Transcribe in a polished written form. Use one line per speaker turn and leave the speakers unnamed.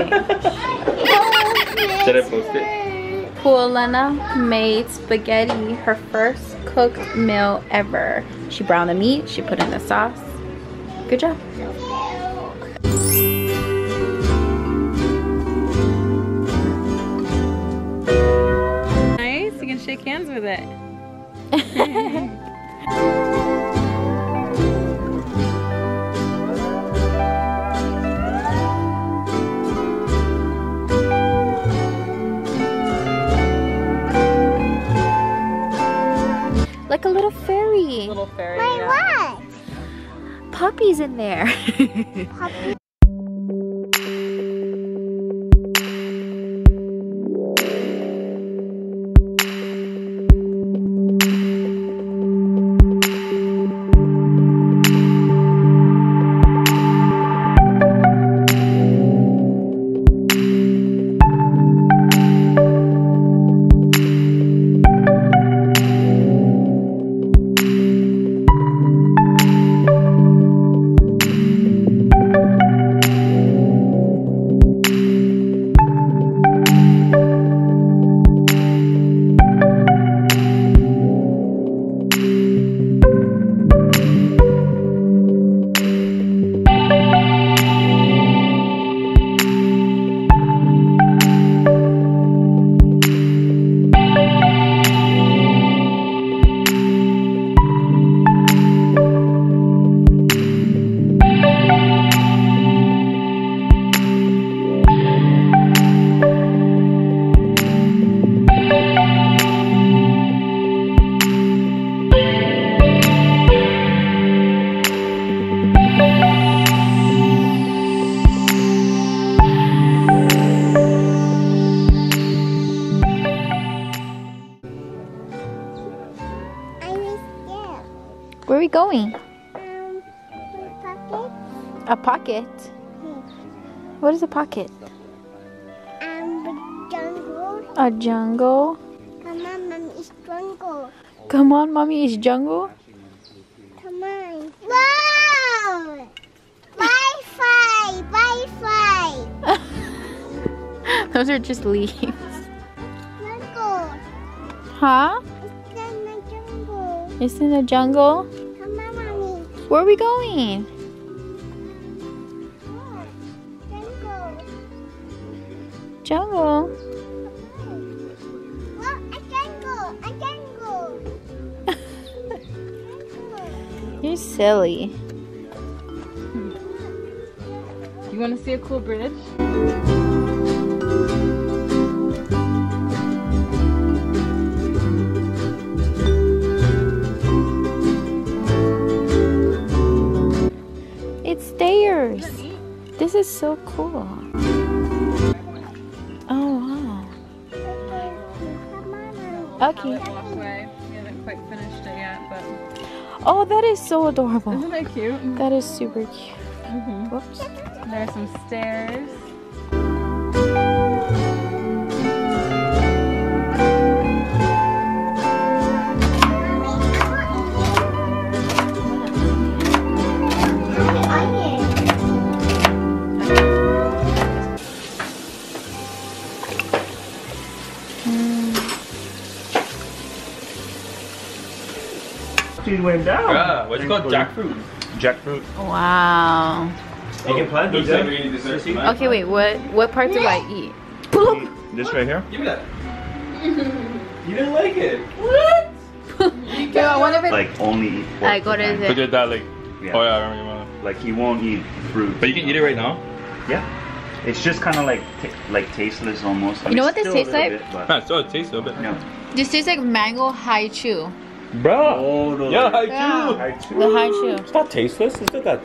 Okay.
Should I post it?
Puolena made spaghetti, her first cooked meal ever. She browned the meat, she put in the sauce. Good job. Nice, you can shake hands with it. Like a little fairy.
Little fairy.
Wait,
Yeah.
what?
Puppies in there.
Puppy.
Where are we going?
Pocket.
A pocket? What is a pocket?
Jungle.
A jungle?
Come on, Mom, it's jungle.
Come on, mommy, it's jungle?
Come on. Wow! Wi-Fi! Wi-Fi!
Those are just leaves.
Jungle.
Huh?
It's in the jungle.
It's in the jungle?
Come on, Mommy.
Where are we going?
Oh, jungle.
Jungle?
Look, a jungle. A jungle.
You're silly.
You want to see a cool bridge?
It's stairs. This is so cool. Oh, wow. Okay.
Walkway. We haven't quite finished it yet, but
Oh, that is so adorable.
isn't that cute?
That is super cute. Whoops.
There are some stairs.
Dude went down.
Yeah, what's it called? Jackfruit.
Jackfruit.
Wow.
You can plant these.
Okay, wait. What part do I eat?
This right here.
Give me that. You didn't like it.
Yeah, one of it.
Like only eat pork.
Like, what is
Look
it?
at that, like.
Yeah.
Oh yeah, I remember you wanna.
Like he won't eat fruit.
But you can eat it right now.
Yeah. It's just kind of like tasteless almost.
You know what this tastes like?
Yeah, so it tastes a bit.
No.
This tastes like mango high chew.
Bro.
Oh no.
Yeah, I
Yeah.
do.
I chew.
The high chew.
It's not tasteless. It's not that.